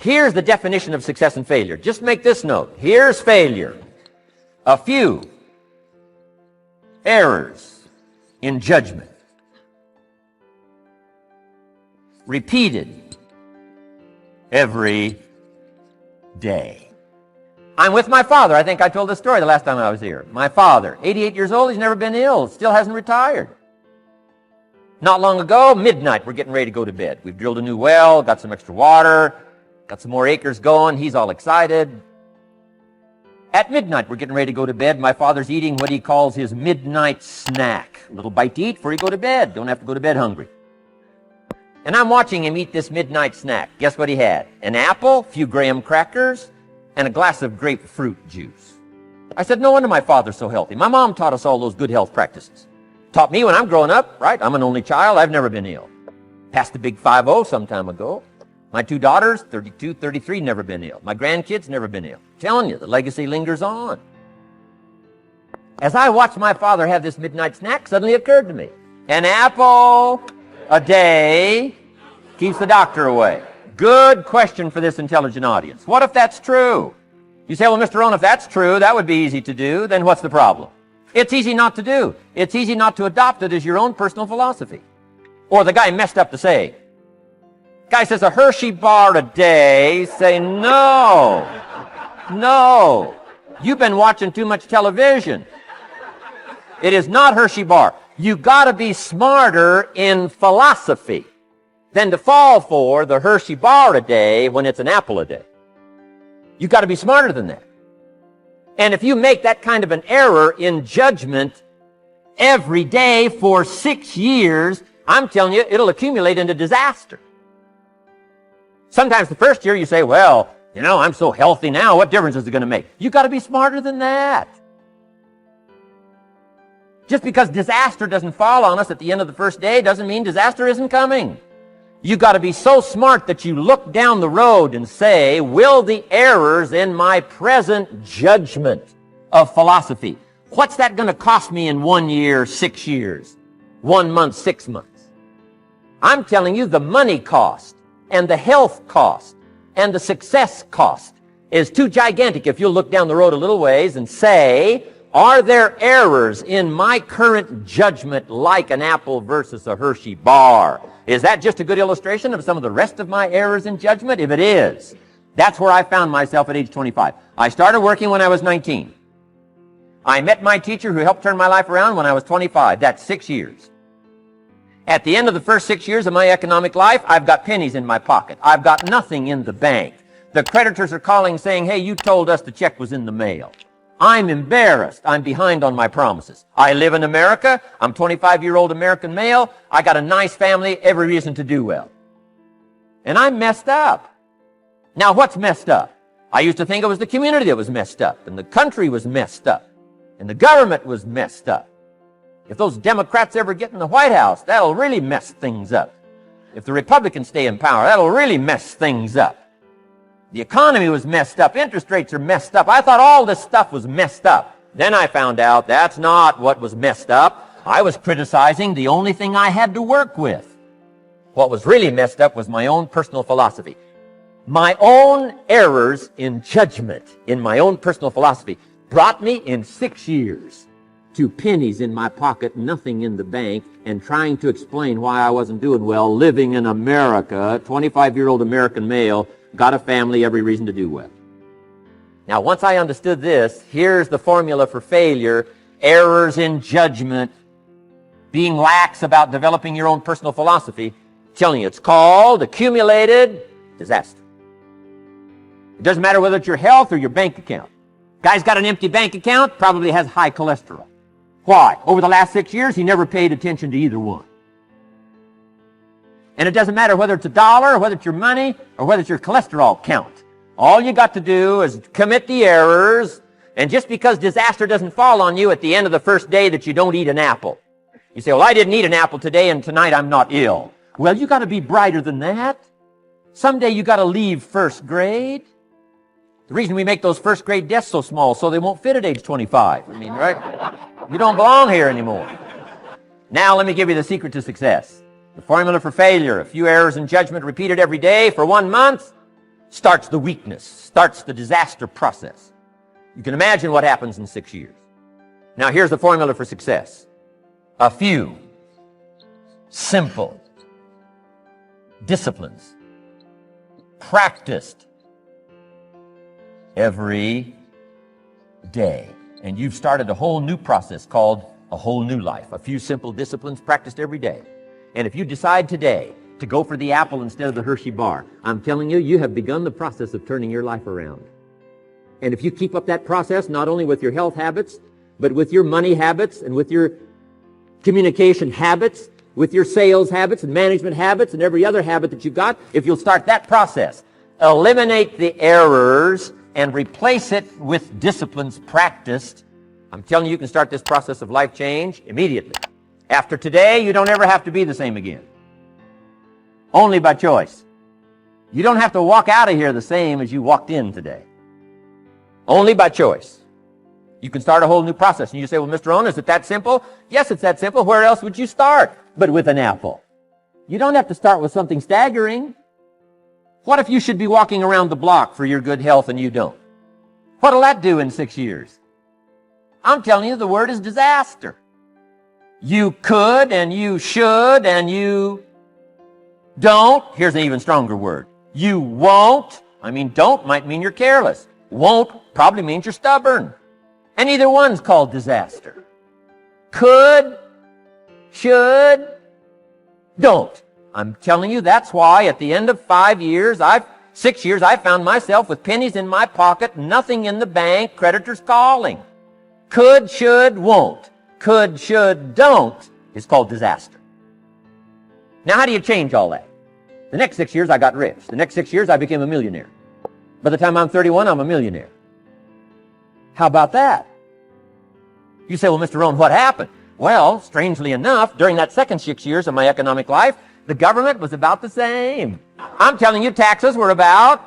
Here's the definition of success and failure. Just make this note. Here's failure. A few errors in judgment, repeated every day. I'm with my father. I think I told this story the last time I was here. My father, 88 years old, he's never been ill, still hasn't retired. Not long ago, midnight, we're getting ready to go to bed. We've drilled a new well, got some extra water, got some more acres going. He's all excited. At midnight, we're getting ready to go to bed. My father's eating what he calls his midnight snack. A little bite to eat before you go to bed. Don't have to go to bed hungry. And I'm watching him eat this midnight snack. Guess what he had? An apple, a few graham crackers, and a glass of grapefruit juice. I said, no wonder my father's so healthy. My mom taught us all those good health practices. Taught me when I'm growing up, right? I'm an only child. I've never been ill. Passed the big 5-0 some time ago. My 2 daughters, 32, 33, never been ill. My grandkids, never been ill. I'm telling you, the legacy lingers on. As I watched my father have this midnight snack, suddenly occurred to me, an apple a day keeps the doctor away. Good question for this intelligent audience. What if that's true? You say, well, Mr. Rohn, if that's true, that would be easy to do. Then what's the problem? It's easy not to do. It's easy not to adopt it as your own personal philosophy. Or the guy messed up the saying. Guy says a Hershey bar a day. Say, no. No. You've been watching too much television. It is not Hershey bar. You got to be smarter in philosophy than to fall for the Hershey bar a day when it's an apple a day. You got to be smarter than that. And if you make that kind of an error in judgment every day for 6 years, I'm telling you, it'll accumulate into disaster. Sometimes the first year you say, well, you know, I'm so healthy now, what difference is it going to make? You got to be smarter than that. Just because disaster doesn't fall on us at the end of the first day doesn't mean disaster isn't coming. You got to be so smart that you look down the road and say, will the errors in my present judgment of philosophy, what's that going to cost me in 1 year, 6 years, 1 month, 6 months? I'm telling you, the money cost and the health cost and the success cost is too gigantic if you'll look down the road a little ways and say, are there errors in my current judgment like an apple versus a Hershey bar? Is that just a good illustration of some of the rest of my errors in judgment? If it is, that's where I found myself at age 25. I started working when I was 19. I met my teacher who helped turn my life around when I was 25. That's 6 years. At the end of the first 6 years of my economic life, I've got pennies in my pocket. I've got nothing in the bank. The creditors are calling saying, hey, you told us the check was in the mail. I'm embarrassed. I'm behind on my promises. I live in America. I'm 25-year-old American male. I got a nice family, every reason to do well. And I'm messed up. Now, what's messed up? I used to think it was the community that was messed up, and the country was messed up, and the government was messed up. If those Democrats ever get in the White House, that'll really mess things up. If the Republicans stay in power, that'll really mess things up. The economy was messed up. Interest rates are messed up. I thought all this stuff was messed up. Then I found out that's not what was messed up. I was criticizing the only thing I had to work with. What was really messed up was my own personal philosophy. My own errors in judgment in my own personal philosophy brought me in 6 years to pennies in my pocket, nothing in the bank, and trying to explain why I wasn't doing well living in America, 25-year-old American male, got a family, every reason to do well. Now, once I understood this, here's the formula for failure: errors in judgment, being lax about developing your own personal philosophy. I'm telling you, it's called accumulated disaster. It doesn't matter whether it's your health or your bank account. Guy's got an empty bank account, probably has high cholesterol. Why? Over the last 6 years, he never paid attention to either one. And it doesn't matter whether it's a dollar, or whether it's your money, or whether it's your cholesterol count. All you got to do is commit the errors, and just because disaster doesn't fall on you at the end of the first day that you don't eat an apple. You say, well, I didn't eat an apple today, and tonight I'm not ill. Well, you got to be brighter than that. Someday you got to leave first grade. The reason we make those first grade desks so small so they won't fit at age 25. I mean, right? You don't belong here anymore. Now let me give you the secret to success. The formula for failure: a few errors in judgment repeated every day for 1 month, starts the weakness, starts the disaster process. You can imagine what happens in 6 years. Now here's the formula for success. A few simple disciplines practiced every day. And you've started a whole new process called a whole new life. A few simple disciplines practiced every day. And if you decide today to go for the apple instead of the Hershey bar, I'm telling you, you have begun the process of turning your life around. And if you keep up that process, not only with your health habits, but with your money habits and with your communication habits, with your sales habits and management habits and every other habit that you've got, if you'll start that process, eliminate the errors and replace it with disciplines practiced, I'm telling you, you can start this process of life change immediately. After today, you don't ever have to be the same again. Only by choice. You don't have to walk out of here the same as you walked in today. Only by choice. You can start a whole new process. And you say, well, Mr. Rohn, is it that simple? Yes, it's that simple. Where else would you start but with an apple? You don't have to start with something staggering. What if you should be walking around the block for your good health and you don't? What'll that do in 6 years? I'm telling you, the word is disaster. You could and you should and you don't. Here's an even stronger word. You won't. Don't might mean you're careless. Won't probably means you're stubborn. And either one's called disaster. Could, should, don't. I'm telling you, that's why at the end of 6 years, I found myself with pennies in my pocket, nothing in the bank, creditors calling. Could, should, won't. Could, should, don't is called disaster. Now, how do you change all that? The next 6 years, I got rich. The next 6 years, I became a millionaire. By the time I'm 31, I'm a millionaire. How about that? You say, well, Mr. Rohn, what happened? Well, strangely enough, during that second 6 years of my economic life, the government was about the same. I'm telling you, taxes were about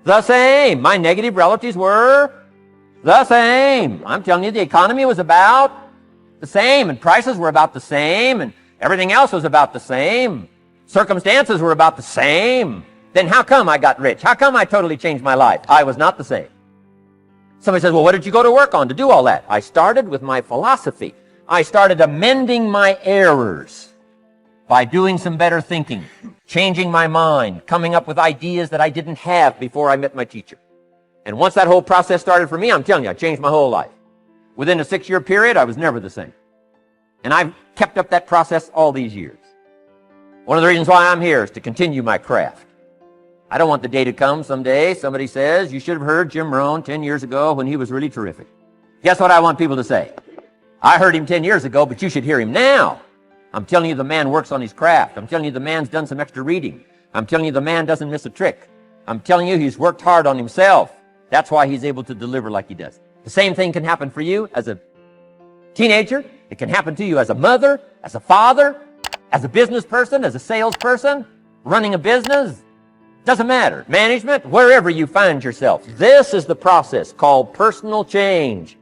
the same. My negative relatives were the same. I'm telling you, the economy was about the same, and prices were about the same, and everything else was about the same. Circumstances were about the same. Then how come I got rich? How come I totally changed my life? I was not the same. Somebody says, well, what did you go to work on to do all that? I started with my philosophy. I started amending my errors by doing some better thinking, changing my mind, coming up with ideas that I didn't have before I met my teacher. And once that whole process started for me, I'm telling you, I changed my whole life. Within a 6-year period, I was never the same. And I've kept up that process all these years. One of the reasons why I'm here is to continue my craft. I don't want the day to come someday somebody says, you should have heard Jim Rohn 10 years ago when he was really terrific. Guess what I want people to say? I heard him 10 years ago, but you should hear him now. I'm telling you, the man works on his craft. I'm telling you, the man's done some extra reading. I'm telling you, the man doesn't miss a trick. I'm telling you, he's worked hard on himself. That's why he's able to deliver like he does. The same thing can happen for you as a teenager. It can happen to you as a mother, as a father, as a business person, as a salesperson, running a business. Doesn't matter. Management, wherever you find yourself. This is the process called personal change.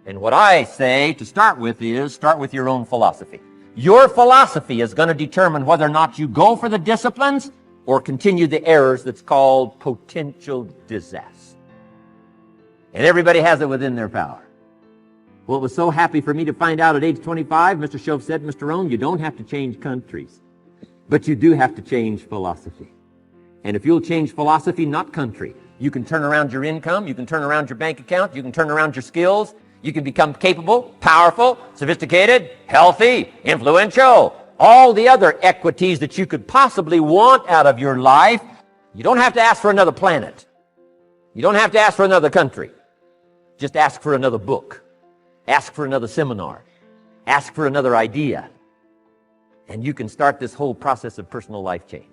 And what I say to start with is start with your own philosophy. Your philosophy is going to determine whether or not you go for the disciplines or continue the errors that's called potential disaster. And everybody has it within their power. Well, it was so happy for me to find out at age 25, Mr. Shove said, Mr. Rohn, you don't have to change countries, but you do have to change philosophy. And if you'll change philosophy, not country, you can turn around your income, you can turn around your bank account, you can turn around your skills, you can become capable, powerful, sophisticated, healthy, influential, all the other equities that you could possibly want out of your life. You don't have to ask for another planet. You don't have to ask for another country. Just ask for another book. Ask for another seminar. Ask for another idea. And you can start this whole process of personal life change.